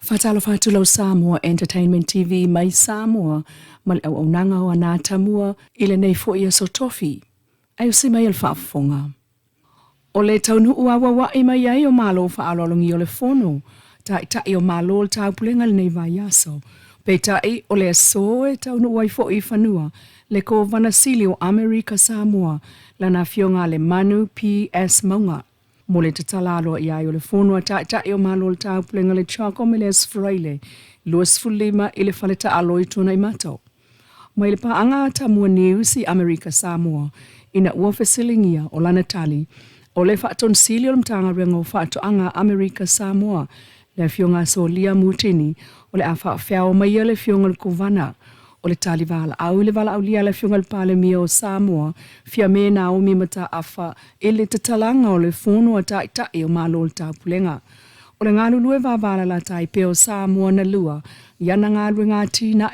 Fatalo fatulau Samoa Entertainment TV mai Samoa mal au nanga o ana tamua ile nei fo ia so tofi. Ai si mai el fafonga. O le taunu ua wa i mai ai o malo fa alolongi o le fono. Ta i o malo o tau pulenga le nei vai aso. Pe tai o le so e taunu ua i fo i fanua. Le ko vanasili o Amerika Samoa lana fionga le Manu P.S. Maunga. Mo le tatalalo i ai o le fono a ta i o malo o tau pulenga le chako me le sfraile. Luas fulima i le faleta alo i tuna i mato. Mai le paanga tamua news i Amerika Samoa ina ua fesilingia o lana tali. O le whaaton sili o le mtanga rengo whaatoanga Amerika Samoa le fionga so lia mutini o le a whaafeao mai le fionga le kovana o le tali vala au le vala au lia le fionga le pale mia o Samoa fia me na o mi mata afa e le tatalanga o le fono a tai o malo o le tapulenga. O le ngālu lue vāvala la tai pe o Samoa na lua iana ngālu ngā tina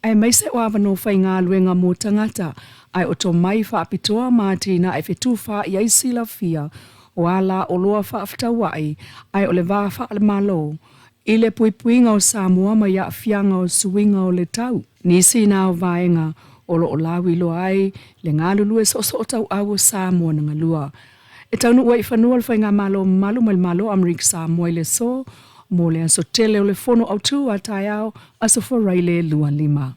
ai maise o avano fai ngālu ngā mō tangata ai o to mai whaapitoa mātina ai whetuwha i aisi la fia o ala o loa whaafitawai ai o le vāwha le malo. I le puipuinga o Samoa mai a fianga o suinga o le tau. Nisi nā o vaenga o lo o lawi lo ai le ngālu lue so o tau au o Samoa na ngalua. E taunu ua i whanua le whainga malo malo Amerika Samoa i le so mo le aso tele o le fono au tu a tai au aso wharaile lua lima.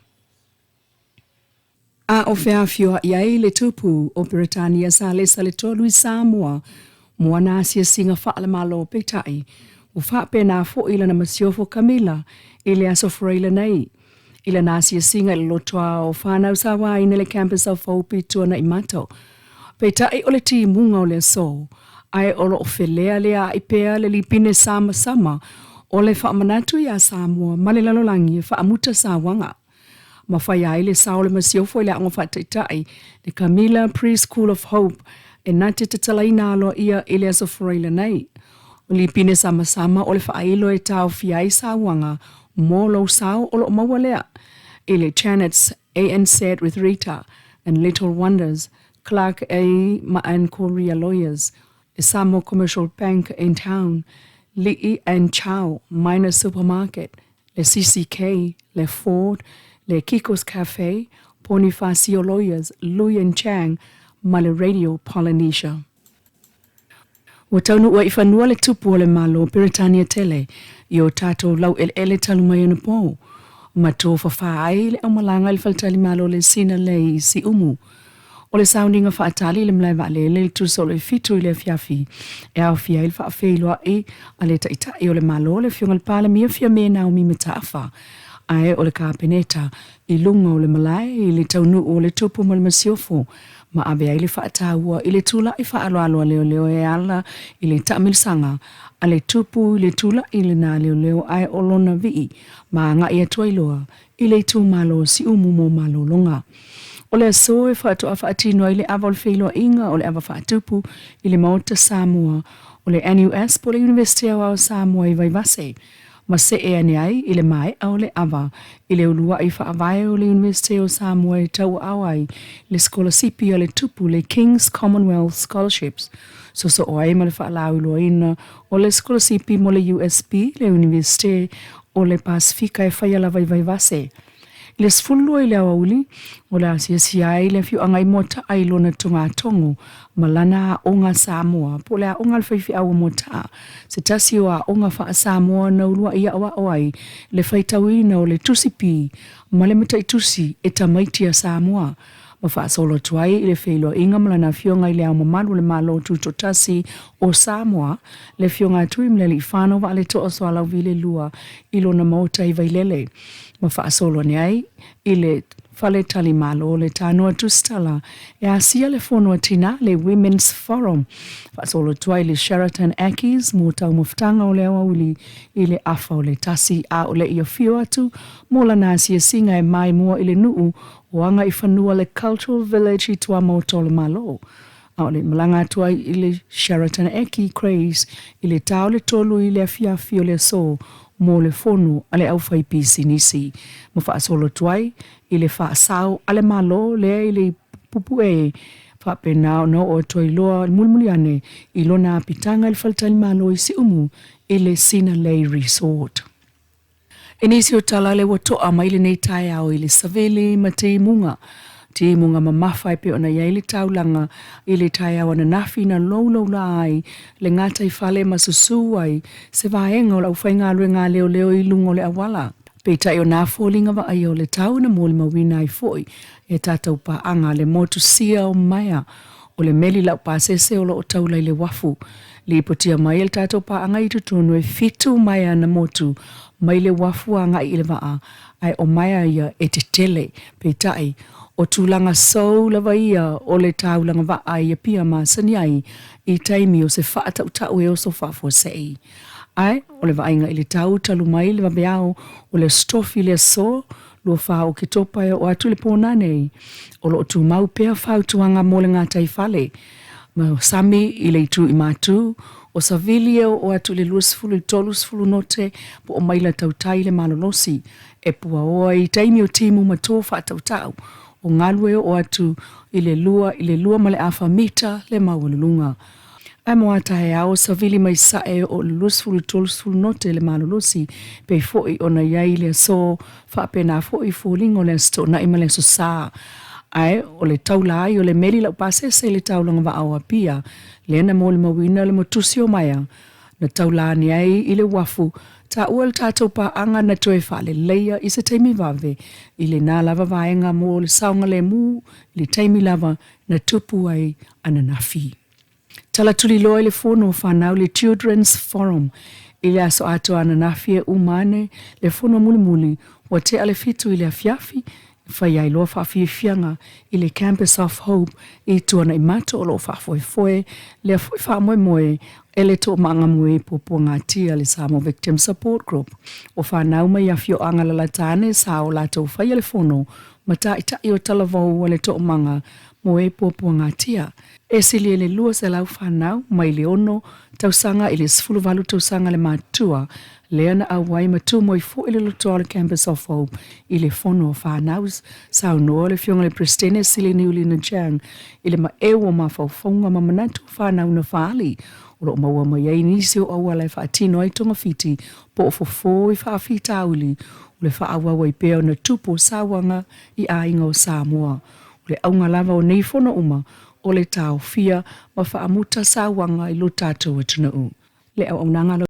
A o whiawhioa i ai le tupu o Britania sa le tolu i Samoa mua nāsia singa whaale malo o petai o whaape nā fo ila na masiofo Camila i le aso wharaile nei. Ila nāsia singa i lotoa o whanau sawa i le campus au whaupi tuana i mato. Petai o le ti munga o le so, ai o lo o whelea lea i pea le lipine sama o le whaamanatu i a Samoa ma le lalolangi e whaamuta sa wanga. Ma whai ai le sao le masiofo i le ango whaataitai le Camila Preschool of Hope e nati te talai nalo ia i le aso wharaila nei. O lipine sama o le whaailo e tau fiai sa wanga mo lo sao o lo mawalea. I le Janet's ANZ with Rita and Little Wonders, Clark A. and Korea Lawyers, the Samoa Commercial Bank in town, Lee and Chow Minor Supermarket, le CCK, le Ford, le Kiko's Cafe, Bonifacio Lawyers, Louis and Chang, Male Radio Polynesia. O taunu ua i whanua le tupu o le malo Britannia Tele, i o tato lau ele talu mai anu po. Ma tō whawhaai le au malanga le faltali malo le sina lei si umu. O le soundinga whaatali le mlai wale le tuso le fitu i le fiafi. E au fia il whaafeilua e a le taitai o le malo le fionga le pala mia fia me na o mi metaafa. Ae o le kāpeneta i lunga o le malai i le taunu o le tupu mo le masiofo. Ma avea i le whaataua i le tula i whaaloaloa leo e ala i le taamilisanga. A le tupu i le tula i le nā leo ai o lona vii. Ma nga i atua iloa i le tu malo si umu mo malo longa. O le aso e whaatua whaatino i le awa o le whailua inga o le awa whaatupu i le maota Samoa o le NUS po le University of Samoa i Vaivase. Ma se e ane ai i le mai au le awa i le ulua i whaavae o le University of Samoa i tau awai le scholarship o le tupu le King's Commonwealth Scholarships. So o ai ma le whaalau ilua ina o le scholarship mo le USP le University o le Pasifika e whaiala Vaivase. Le sfulua i le awauli, o le asia ai le fiu angai mota ai lona tunga tongo, malana a onga Samoa, po le a onga le whaifi awa mota. Se tasi o a onga wha Samoa na ulua i awa oai, le whaitawina o le tusipi, ma le mata i tusi e tamaiti a Samoa. Ma wha solo tuai i le whailua inga malana fionga i le au mamalu le malo tuto tasi o Samoa, le fionga tui mlele i whano wa le toa so alau vile lua i lona mota i vailele. Ma wha solo ni ai i le whale tali malo le tānoa tustala e asia le whonua tina le Women's Forum. Wha solo tuai le Sheraton Akis mo tau muftanga o le awauli i le afa o le tasi a o le ia fio atu mo la nāsia singa e mai mua i le nuu o anga i whanua le Cultural Village i tua moto le malo. A o le malanga tuai i le Sheraton Aki Craze i le tau le tolu i le afia fio le so mo le fonu ale au fai pisi nisi. Ma wha solo tuai i le wha sao ale malo le i le pupu e wha penao no o toi loa mulmuliane i lona pitanga il faltali malo i si umu i le Sina Lei Resort. Inisio tala le watoa mai le nei tai au i le savele ma te imunga. Te imunga ma mawhai pe ona iai le taulanga i le tai au ana nafi na loulo la ai le ngata i fale ma susu ai se vaenga o lau whainga lue ngā leo leo i lungo le awala. Pe tai o nā fōlinga wa ai o le tau na mōli mawina ai foi e tātou pa anga le motu sia o maia o le meli lau pa sese o lo o taula i le wafu. Le ipotia mai el tātou pa anga i tutunu e fitu maia na motu mai le wafu anga i le waa ai o maia ia e te tele pe tai o tūlanga sau lava ia o le taulanga waa ia pia ma sani ai i taimi o se whaata utau e o so whafua sei. Ai, o le vainga i le tau talu mai le wabeao o le stofi le so lua wha o ki topa o atu le pōna nei o lo tu mau pea whau tuanga mo le ngā taifale ma sami i le itu i mātu o savilia o atu le luasfulu i tolusfulu note po o maila tautai le malolosi e pua oa i taimi o timu mato wha tautau o ngalue o atu i le lua ma le afa mita le maulunga. Ai moa tae ao savili mai sae o le luasfulu i tolusfulu note le malolosi pe foi o na iai le so wha pena foi fōlingo le sto na ima le so saa. Ai, o le taula ai o le meli lau pasese le taulanga wa awa pia, le ana mo le mawina le motusi o maia. Na taula ni ai i le wafu, ta ua le tātou pa anga na toe wha le leia i se teimi vave, i le nā lava vaenga mo le saunga le mu, i le teimi lava na tupu ai ana nafi. Tala tuli loa i le fono o whanau le Children's Forum, i le aso ato ana nafi e umane, le fono muli muli, wa te ale fitu i le afiafi, whai ai loa whawhiwhianga i le Campus of Hope i tuana i mato o lo whawhoefoe, le a whai wha moe e le tō maanga moe po ngā tia le Samoa Victim Support Group. O whanau mai a whio anga la tāne sa o lato whai ale whono, ma ta i tai o talavau le tō manga moe po ngā tia. E sili le lua se lau whanau mai le ono tausanga i le sfuluvalu tausanga le mātua, Leana awai matu moi fo ile lotoa Campus of Hope ile fono o whanaus sa unoa le fionga le prestene sili niuli na jang ile ma ewa ma whauwhaunga ma manatu whanau na whaali o lo maua mai ei nisi o awa lai whaatino ai tonga fiti po o fofo i whaafita auli o le whaawa wai peo na tupo sawanga i ainga o Samoa o le aunga lava o nei fono uma o le tau fia ma whaamuta sawanga i lo tātou atuna u le au nangalo